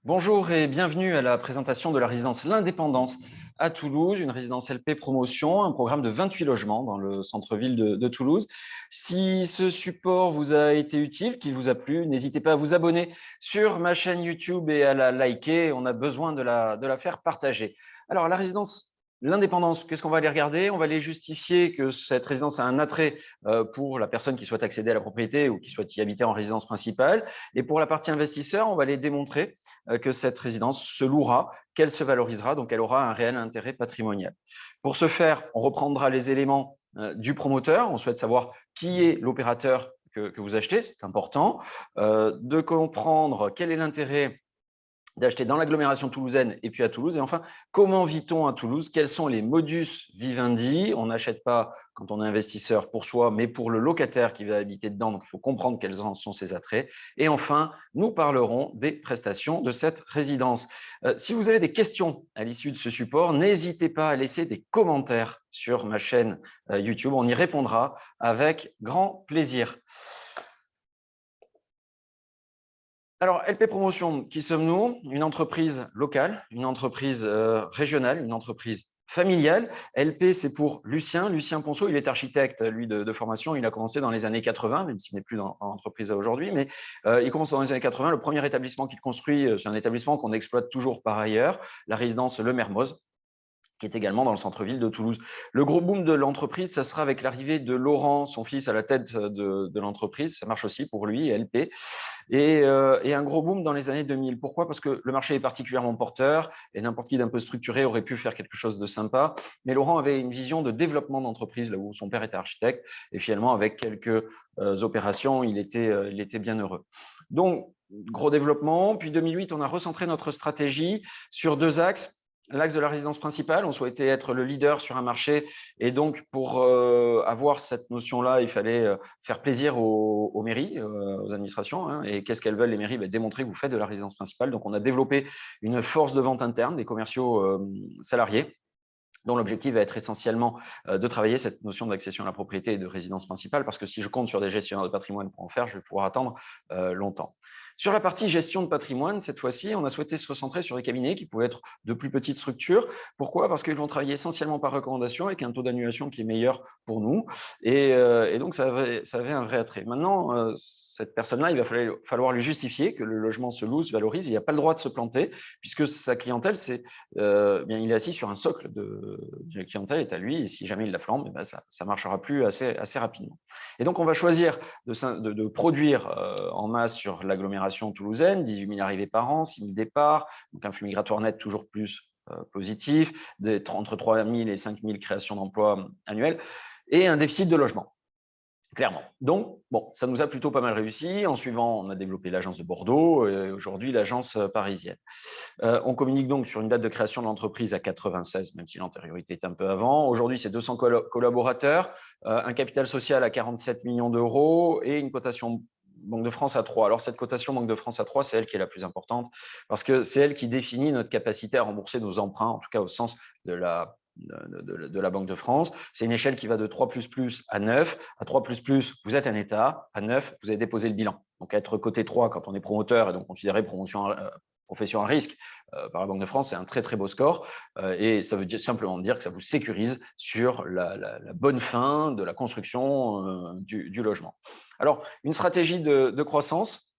Bonjour et bienvenue à la présentation de la résidence L'Indépendance à Toulouse, une résidence LP Promotion, un programme de 28 logements dans le centre-ville de Toulouse. Si ce support vous a été utile, qu'il vous a plu, n'hésitez pas à vous abonner sur ma chaîne YouTube et à la liker. On a besoin de la faire partager. Alors, la résidence L'Indépendance, qu'est-ce qu'on va aller regarder? On va aller justifier que cette résidence a un attrait pour la personne qui souhaite accéder à la propriété ou qui souhaite y habiter en résidence principale. Et pour la partie investisseur, on va aller démontrer que cette résidence se louera, qu'elle se valorisera, donc elle aura un réel intérêt patrimonial. Pour ce faire, on reprendra les éléments du promoteur. On souhaite savoir qui est l'opérateur que vous achetez, c'est important, de comprendre quel est l'intérêt d'acheter dans l'agglomération toulousaine et puis à Toulouse. Et enfin, comment vit-on à Toulouse? Quels sont les modus vivendi? On n'achète pas quand on est investisseur pour soi, mais pour le locataire qui va habiter dedans. Donc, il faut comprendre quels en sont ses attraits. Et enfin, nous parlerons des prestations de cette résidence. Si vous avez des questions à l'issue de ce support, n'hésitez pas à laisser des commentaires sur ma chaîne YouTube. On y répondra avec grand plaisir. Alors, LP Promotion, qui sommes-nous? Une entreprise locale, une entreprise régionale, une entreprise familiale. LP, c'est pour Lucien Ponceau. Il est architecte, lui, de formation. Il a commencé dans les années 80, même s'il n'est plus dans l'entreprise aujourd'hui. Mais il commence dans les années 80. Le premier établissement qu'il construit, c'est un établissement qu'on exploite toujours par ailleurs, la résidence Le Mermoz, qui est également dans le centre-ville de Toulouse. Le gros boom de l'entreprise, ça sera avec l'arrivée de Laurent, son fils, à la tête de l'entreprise. Ça marche aussi pour lui, LP. Et un gros boom dans les années 2000. Pourquoi? Parce que le marché est particulièrement porteur et n'importe qui d'un peu structuré aurait pu faire quelque chose de sympa. Mais Laurent avait une vision de développement d'entreprise, là où son père était architecte. Et finalement, avec quelques opérations, il était bien heureux. Donc, gros développement. Puis 2008, on a recentré notre stratégie sur deux axes. L'axe de la résidence principale, on souhaitait être le leader sur un marché et donc pour avoir cette notion-là, il fallait faire plaisir aux mairies, aux administrations. Hein. Et qu'est-ce qu'elles veulent les mairies? Démontrer que vous faites de la résidence principale. Donc on a développé une force de vente interne, des commerciaux salariés, dont l'objectif va être essentiellement de travailler cette notion d'accession à la propriété et de résidence principale, parce que si je compte sur des gestionnaires de patrimoine pour en faire, je vais pouvoir attendre longtemps. Sur la partie gestion de patrimoine, cette fois-ci, on a souhaité se recentrer sur des cabinets qui pouvaient être de plus petites structures. Pourquoi? Parce qu'ils vont travailler essentiellement par recommandation avec un taux d'annulation qui est meilleur pour nous. Et donc, ça avait un vrai attrait. Maintenant, cette personne-là, il va falloir lui justifier que le logement se loue, se valorise. Il n'y a pas le droit de se planter, puisque sa clientèle, bien, il est assis sur un socle de clientèle est à lui. Et si jamais il la flambe, ça ne marchera plus assez rapidement. Et donc, on va choisir de produire en masse sur l'agglomération toulousaine, 18 000 arrivées par an, 6 000 départs, donc un flux migratoire net toujours plus positif, entre 3 000 et 5 000 créations d'emplois annuelles, et un déficit de logement. Clairement. Donc, bon, ça nous a plutôt pas mal réussi. En suivant, on a développé l'agence de Bordeaux et aujourd'hui l'agence parisienne. On communique donc sur une date de création de l'entreprise à 96, même si l'antériorité est un peu avant. Aujourd'hui, c'est 200 collaborateurs, un capital social à 47 millions d'euros et une cotation Banque de France à 3. Alors, cette cotation Banque de France à 3, c'est elle qui est la plus importante parce que c'est elle qui définit notre capacité à rembourser nos emprunts, en tout cas au sens de la Banque de France. C'est une échelle qui va de 3 à 9. À 3 vous êtes un État. À 9, vous avez déposé le bilan. Donc, être coté 3 quand on est promoteur et donc considéré profession à risque par la Banque de France, c'est un très, très beau score. Et ça veut simplement dire que ça vous sécurise sur la bonne fin de la construction du logement. Alors, une stratégie de croissance,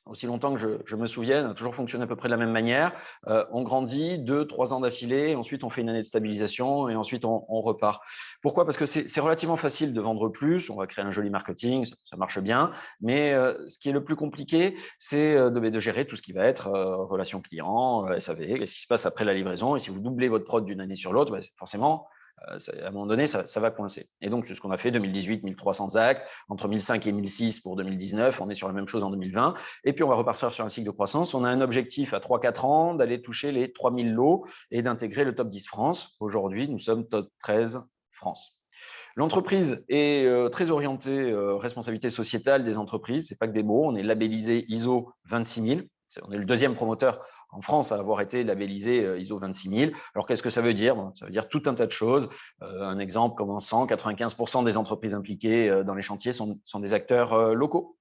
aussi longtemps que je me souvienne, a toujours fonctionné à peu près de la même manière. On grandit 2-3 ans d'affilée, ensuite on fait une année de stabilisation et ensuite on repart. Pourquoi? Parce que c'est relativement facile de vendre plus, on va créer un joli marketing, ça marche bien, mais ce qui est le plus compliqué, c'est de gérer tout ce qui va être relations clients, SAV, ce qui se passe après la livraison. Et si vous doublez votre prod d'une année sur l'autre, forcément, à un moment donné, ça va coincer. Et donc, c'est ce qu'on a fait, 2018, 1300 actes, entre 1005 et 1006 pour 2019, on est sur la même chose en 2020. Et puis, on va repartir sur un cycle de croissance. On a un objectif à 3-4 ans d'aller toucher les 3000 lots et d'intégrer le top 10 France. Aujourd'hui, nous sommes top 13 France. L'entreprise est très orientée responsabilité sociétale des entreprises. Ce n'est pas que des mots. On est labellisé ISO 26000. On est le deuxième promoteur en France à avoir été labellisé ISO 26000. Alors, qu'est-ce que ça veut dire? Ça veut dire tout un tas de choses. Un exemple commençant, 95% des entreprises impliquées dans les chantiers sont des acteurs locaux.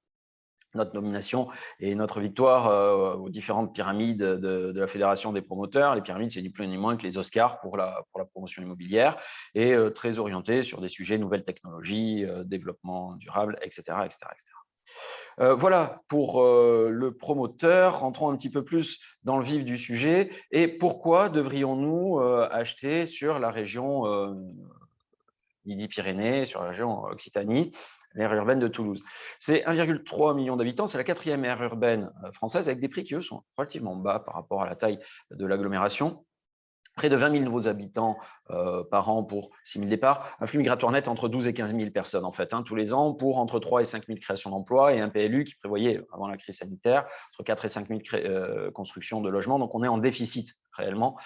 notre nomination et notre victoire aux différentes pyramides de la Fédération des promoteurs. Les pyramides, c'est ni plus ni moins que les Oscars pour la promotion immobilière et très orienté sur des sujets nouvelles technologies, développement durable, etc. etc., etc. Voilà pour le promoteur. Rentrons un petit peu plus dans le vif du sujet. Et pourquoi devrions-nous acheter sur la région Midi-Pyrénées, sur la région Occitanie, l'aire urbaine de Toulouse? C'est 1,3 million d'habitants, c'est la 4e aire urbaine française avec des prix qui, eux, sont relativement bas par rapport à la taille de l'agglomération. Près de 20 000 nouveaux habitants par an pour 6 000 départs. Un flux migratoire net entre 12 et 15 000 personnes, en fait, tous les ans, pour entre 3 et 5 000 créations d'emplois et un PLU qui prévoyait, avant la crise sanitaire, entre 4 et 5 000 constructions de logements. Donc, on est en déficit réellement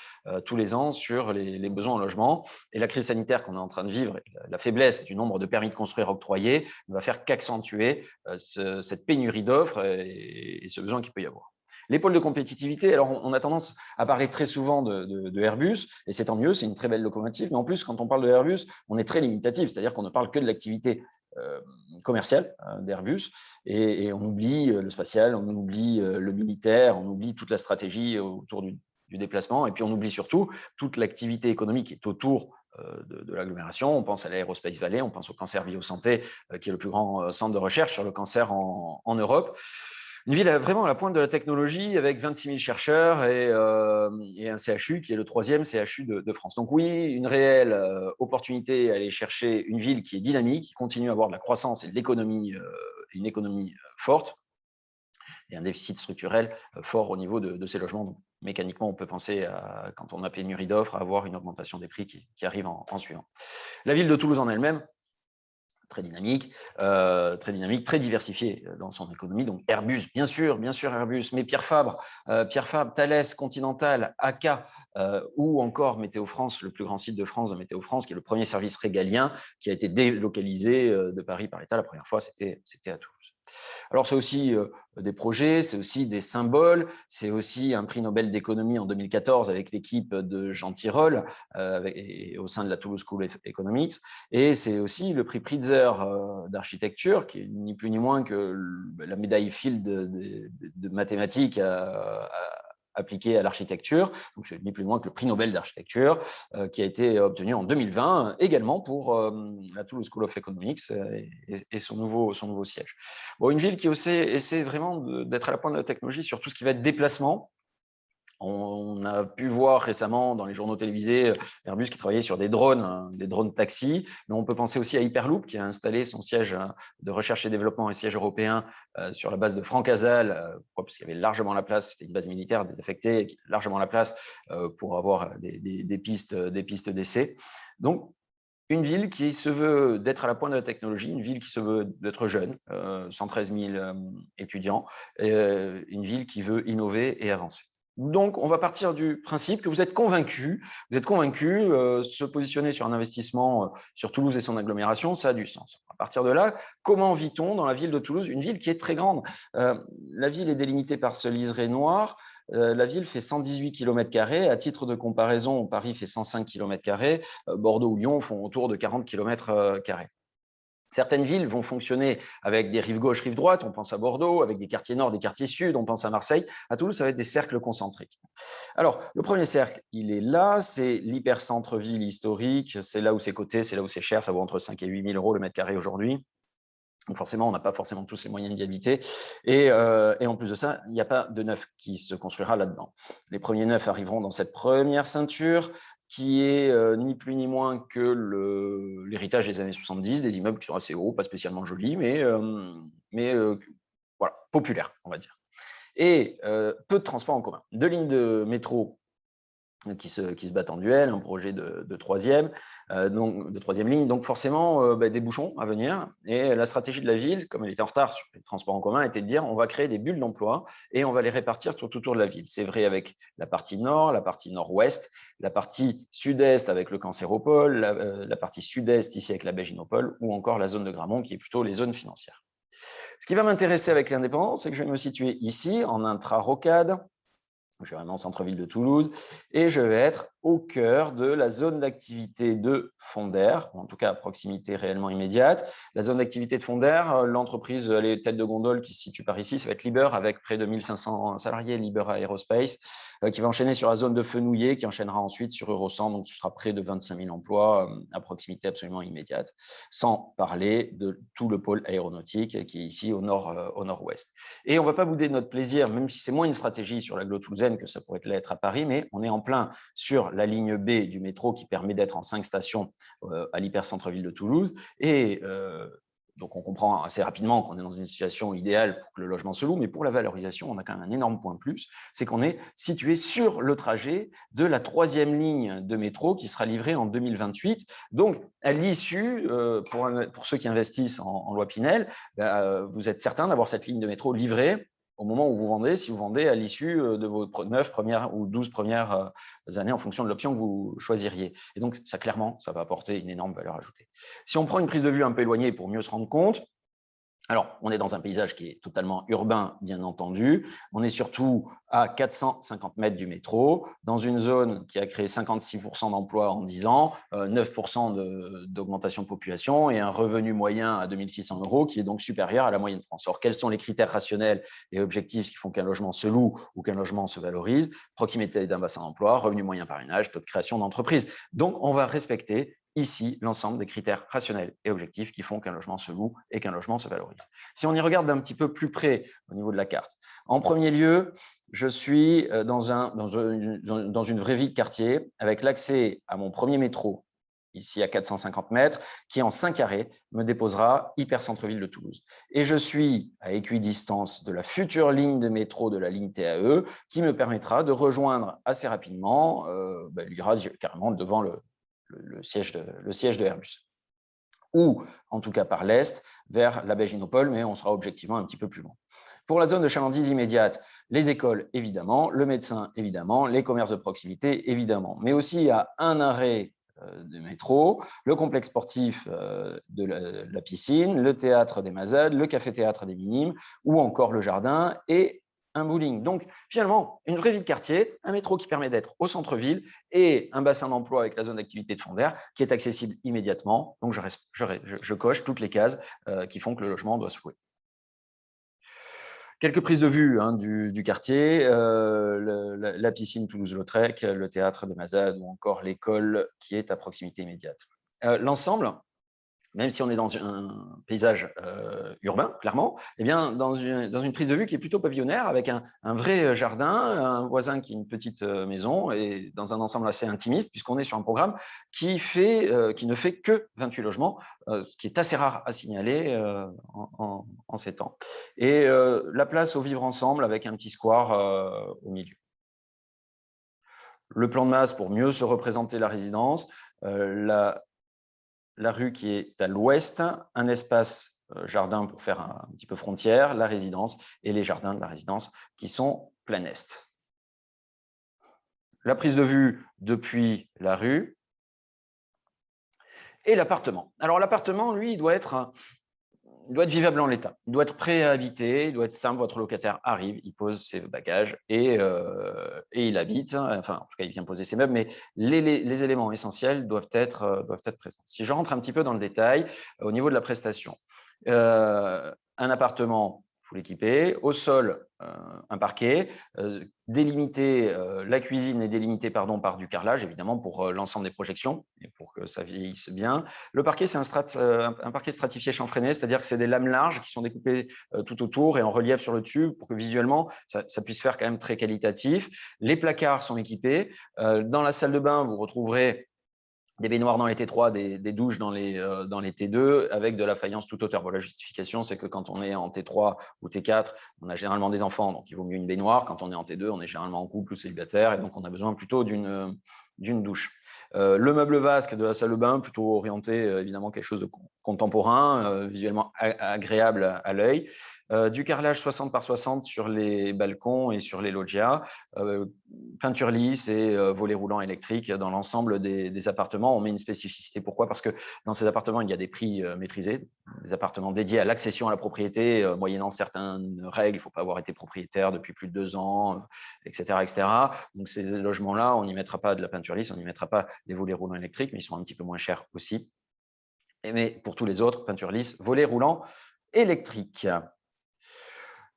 tous les ans sur les besoins en logement. Et la crise sanitaire qu'on est en train de vivre, la faiblesse du nombre de permis de construire octroyés, ne va faire qu'accentuer cette pénurie d'offres et ce besoin qu'il peut y avoir. Les pôles de compétitivité, alors on a tendance à parler très souvent de Airbus, et c'est tant mieux, c'est une très belle locomotive, mais en plus, quand on parle de Airbus, on est très limitatif, c'est-à-dire qu'on ne parle que de l'activité commerciale d'Airbus, et on oublie le spatial, on oublie le militaire, on oublie toute la stratégie autour du déplacement, et puis on oublie surtout toute l'activité économique qui est autour de l'agglomération. On pense à l'Aerospace Valley, on pense au Cancer Biosanté, qui est le plus grand centre de recherche sur le cancer en Europe. Une ville vraiment à la pointe de la technologie avec 26 000 chercheurs et un CHU qui est le 3e CHU de France. Donc oui, une réelle opportunité à aller chercher une ville qui est dynamique, qui continue à avoir de la croissance et de l'économie, une économie forte et un déficit structurel fort au niveau de ces logements. Donc, mécaniquement, on peut penser, quand on a pénurie d'offres, à avoir une augmentation des prix qui arrive en suivant. La ville de Toulouse en elle-même, très dynamique, très diversifiée dans son économie. Donc Airbus, bien sûr Airbus, mais Pierre Fabre, Thales, Continental, AK ou encore Météo France, le plus grand site de France de Météo France, qui est le premier service régalien qui a été délocalisé de Paris par l'État. La première fois, c'était à Toulouse. Alors, c'est aussi des projets, c'est aussi des symboles, c'est aussi un prix Nobel d'économie en 2014 avec l'équipe de Jean Tirole au sein de la Toulouse School of Economics. Et c'est aussi le prix Pritzker d'architecture, qui est ni plus ni moins que la médaille Fields de mathématiques appliquée à l'architecture. Donc, c'est ni plus ni moins que le prix Nobel d'architecture qui a été obtenu en 2020, également pour la Toulouse School of Economics et son nouveau siège. Bon, une ville qui essaie vraiment d'être à la pointe de la technologie sur tout ce qui va être déplacement. On a pu voir récemment dans les journaux télévisés Airbus qui travaillait sur des drones taxis, mais on peut penser aussi à Hyperloop qui a installé son siège de recherche et développement et siège européen sur la base de Francazal, parce qu'il y avait largement la place, c'était une base militaire désaffectée, largement la place pour avoir des pistes d'essai. Donc, une ville qui se veut d'être à la pointe de la technologie, une ville qui se veut d'être jeune, 113 000 étudiants, une ville qui veut innover et avancer. Donc, on va partir du principe que vous êtes convaincus, se positionner sur un investissement sur Toulouse et son agglomération, ça a du sens. À partir de là, comment vit-on dans la ville de Toulouse, une ville qui est très grande? La ville est délimitée par ce liseré noir. La ville fait 118 km². À titre de comparaison, Paris fait 105 km². Bordeaux ou Lyon font autour de 40 km². Certaines villes vont fonctionner avec des rives gauche, rives droite. On pense à Bordeaux, avec des quartiers nord, des quartiers sud. On pense à Marseille. À Toulouse, ça va être des cercles concentriques. Alors, le premier cercle, il est là. C'est l'hypercentre-ville historique. C'est là où c'est coté, c'est là où c'est cher. Ça vaut entre 5 et 8 000 euros le mètre carré aujourd'hui. Donc forcément, on n'a pas forcément tous les moyens d'y habiter. Et en plus de ça, il n'y a pas de neuf qui se construira là-dedans. Les premiers neufs arriveront dans cette première ceinture qui est ni plus ni moins que l'héritage des années 70, des immeubles qui sont assez hauts, pas spécialement jolis, mais voilà, populaires, on va dire. Et peu de transports en commun. 2 lignes de métro qui se battent en duel, un projet de troisième ligne, donc forcément des bouchons à venir. Et la stratégie de la ville, comme elle était en retard sur les transports en commun, était de dire on va créer des bulles d'emploi et on va les répartir tout autour de la ville. C'est vrai avec la partie nord, la partie nord-ouest, la partie sud-est avec le Cancéropole, la partie sud-est ici avec la Béginopole, ou encore la zone de Gramont qui est plutôt les zones financières. Ce qui va m'intéresser avec l'indépendance, c'est que je vais me situer ici en intra-rocade. Je vais vraiment au centre-ville de Toulouse et je vais être au cœur de la zone d'activité de Fonder, en tout cas à proximité réellement immédiate. La zone d'activité de Fonder, l'entreprise, les têtes de gondole qui se situe par ici, ça va être Liber avec près de 1500 salariés, Liber Aerospace, qui va enchaîner sur la zone de Fenouillet, qui enchaînera ensuite sur Eurocent, donc ce sera près de 25 000 emplois à proximité absolument immédiate, sans parler de tout le pôle aéronautique qui est ici au nord-ouest. Et on ne va pas bouder de notre plaisir, même si c'est moins une stratégie sur l'agglo toulousaine que ça pourrait l'être à Paris, mais on est en plein sur la ligne B du métro qui permet d'être en 5 stations à l'hypercentre-ville de Toulouse. Et donc, on comprend assez rapidement qu'on est dans une situation idéale pour que le logement se loue, mais pour la valorisation, on a quand même un énorme point de plus, c'est qu'on est situé sur le trajet de la 3e ligne de métro qui sera livrée en 2028. Donc, à l'issue, pour ceux qui investissent en loi Pinel, vous êtes certain d'avoir cette ligne de métro livrée au moment où vous vendez, si vous vendez à l'issue de vos 9 premières ou 12 premières années en fonction de l'option que vous choisiriez. Et donc, ça, clairement, ça va apporter une énorme valeur ajoutée. Si on prend une prise de vue un peu éloignée pour mieux se rendre compte, alors, on est dans un paysage qui est totalement urbain, bien entendu. On est surtout à 450 mètres du métro, dans une zone qui a créé 56% d'emplois en 10 ans, 9% d'augmentation de population et un revenu moyen à 2 600 € qui est donc supérieur à la moyenne de France. Or, quels sont les critères rationnels et objectifs qui font qu'un logement se loue ou qu'un logement se valorise? Proximité d'un bassin d'emploi, revenu moyen par ménage, taux de création d'entreprise. Donc, on va respecter ici l'ensemble des critères rationnels et objectifs qui font qu'un logement se loue et qu'un logement se valorise. Si on y regarde d'un petit peu plus près au niveau de la carte, en premier lieu, je suis dans une vraie vie de quartier avec l'accès à mon premier métro, ici à 450 mètres, qui en 5 arrêts me déposera hyper centre-ville de Toulouse. Et je suis à équidistance de la future ligne de métro de la ligne TAE qui me permettra de rejoindre assez rapidement l'Iras carrément devant le siège de Airbus. Ou, en tout cas par l'est, vers la baie Ginopole, mais on sera objectivement un petit peu plus loin. Pour la zone de chalandise immédiate, les écoles, évidemment, le médecin, évidemment, les commerces de proximité, évidemment, mais aussi à un arrêt de métro, le complexe sportif de la piscine, le théâtre des Mazades, le café-théâtre des Minimes, ou encore le jardin et un bowling. Donc, finalement, une vraie vie de quartier, un métro qui permet d'être au centre-ville et un bassin d'emploi avec la zone d'activité de Fonder qui est accessible immédiatement. Donc, je coche toutes les cases qui font que le logement doit se louer. Quelques prises de vue du quartier, la piscine Toulouse-Lautrec, le théâtre des Mazades ou encore l'école qui est à proximité immédiate. L'ensemble, même si on est dans un paysage urbain, clairement, eh bien, dans une prise de vue qui est plutôt pavillonnaire, avec un vrai jardin, un voisin qui a une petite maison, et dans un ensemble assez intimiste, puisqu'on est sur un programme qui ne fait que 28 logements, ce qui est assez rare à signaler en ces temps. Et la place au vivre ensemble, avec un petit square au milieu. Le plan de masse pour mieux se représenter la résidence, la rue qui est à l'ouest, un espace jardin pour faire un petit peu frontière, la résidence et les jardins de la résidence qui sont plein est. La prise de vue depuis la rue et l'appartement. Alors l'appartement, lui, il doit être vivable en l'état. Il doit être prêt à habiter, il doit être simple. Votre locataire arrive, il pose ses bagages et il habite. Enfin, en tout cas, il vient poser ses meubles, mais les éléments essentiels doivent être présents. Si je rentre un petit peu dans le détail, au niveau de la prestation, un appartement full équipé, au sol, un parquet, la cuisine est délimitée par du carrelage, évidemment, pour l'ensemble des projections et pour que ça vieillisse bien. Le parquet, c'est un parquet stratifié chanfreiné, c'est-à-dire que c'est des lames larges qui sont découpées tout autour et en relief sur le dessus pour que visuellement, ça puisse faire quand même très qualitatif. Les placards sont équipés. Dans la salle de bain, vous retrouverez des baignoires dans les T3, des douches dans les T2 avec de la faïence toute hauteur. Bon, la justification, c'est que quand on est en T3 ou T4, on a généralement des enfants, donc il vaut mieux une baignoire. Quand on est en T2, on est généralement en couple ou célibataire, et donc on a besoin plutôt d'une douche. Le meuble vasque de la salle de bain, plutôt orienté, évidemment, quelque chose de contemporain, visuellement agréable à l'œil. du carrelage 60 par 60 sur les balcons et sur les loggias, peinture lisse et volets roulants électriques dans l'ensemble des appartements. On met une spécificité. Pourquoi? Parce que dans ces appartements, il y a des prix maîtrisés, des appartements dédiés à l'accession à la propriété, moyennant certaines règles. Il ne faut pas avoir été propriétaire depuis plus de 2 ans, etc., etc. Donc, ces logements-là, on n'y mettra pas de la peinture lisse, on n'y mettra pas des volets roulants électriques, mais ils sont un petit peu moins chers aussi. Mais pour tous les autres, peinture lisse, volets roulants électriques.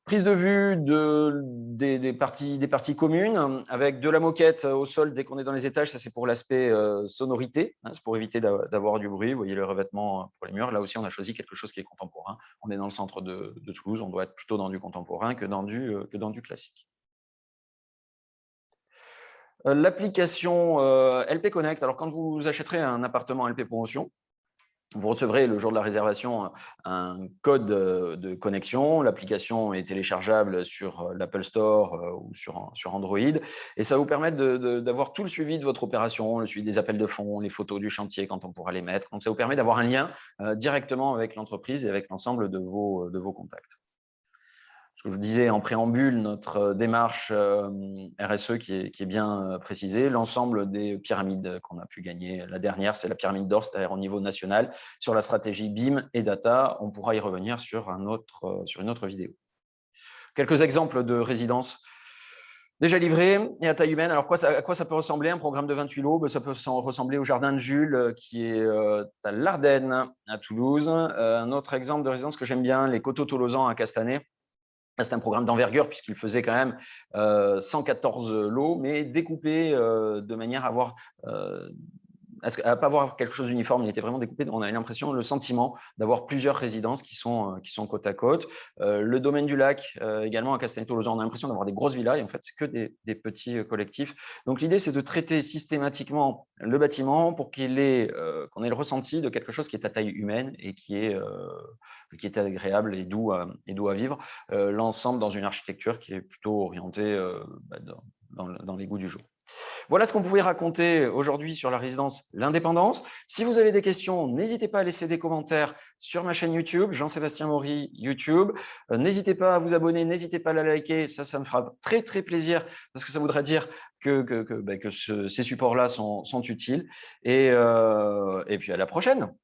Prise de vue des parties communes avec de la moquette au sol dès qu'on est dans les étages. Ça, c'est pour l'aspect sonorité. Hein, c'est pour éviter d'avoir du bruit. Vous voyez le revêtement pour les murs. Là aussi, on a choisi quelque chose qui est contemporain. On est dans le centre de Toulouse. On doit être plutôt dans du contemporain que dans du classique. L'application LP Connect. Alors, quand vous achèterez un appartement LP Promotion, vous recevrez le jour de la réservation un code de connexion. L'application est téléchargeable sur l'Apple Store ou sur Android. Et ça va vous permettre d'avoir tout le suivi de votre opération, le suivi des appels de fonds, les photos du chantier quand on pourra les mettre. Donc, ça vous permet d'avoir un lien directement avec l'entreprise et avec l'ensemble de vos contacts. Ce que je disais en préambule, notre démarche RSE qui est bien précisée, l'ensemble des pyramides qu'on a pu gagner. La dernière, c'est la pyramide d'or, c'est-à-dire au niveau national, sur la stratégie BIM et data. On pourra y revenir sur une autre vidéo. Quelques exemples de résidences déjà livrées et à taille humaine. Alors, à quoi ça peut ressembler un programme de 28 lots? Ça peut ressembler au jardin de Jules, qui est à l'Ardenne, à Toulouse. Un autre exemple de résidence que j'aime bien, les Coteaux Tolosan à Castanet. C'est un programme d'envergure puisqu'il faisait quand même 114 lots, mais découpés de manière à avoir à pas avoir quelque chose d'uniforme. Il était vraiment découpé. On a l'impression, le sentiment d'avoir plusieurs résidences qui sont côte à côte. Le domaine du lac, également à Castanet-Tolosan, on a l'impression d'avoir des grosses villas et en fait, c'est que des petits collectifs. Donc, l'idée, c'est de traiter systématiquement le bâtiment pour qu'on ait le ressenti de quelque chose qui est à taille humaine et qui est agréable et doux à vivre. L'ensemble dans une architecture qui est plutôt orientée dans les goûts du jour. Voilà ce qu'on pouvait raconter aujourd'hui sur la résidence L'Indépendance. Si vous avez des questions, n'hésitez pas à laisser des commentaires sur ma chaîne YouTube, Jean-Sébastien Maury YouTube. N'hésitez pas à vous abonner, n'hésitez pas à la liker, ça me fera très très plaisir parce que ça voudrait dire que ces supports-là sont utiles. Et puis à la prochaine.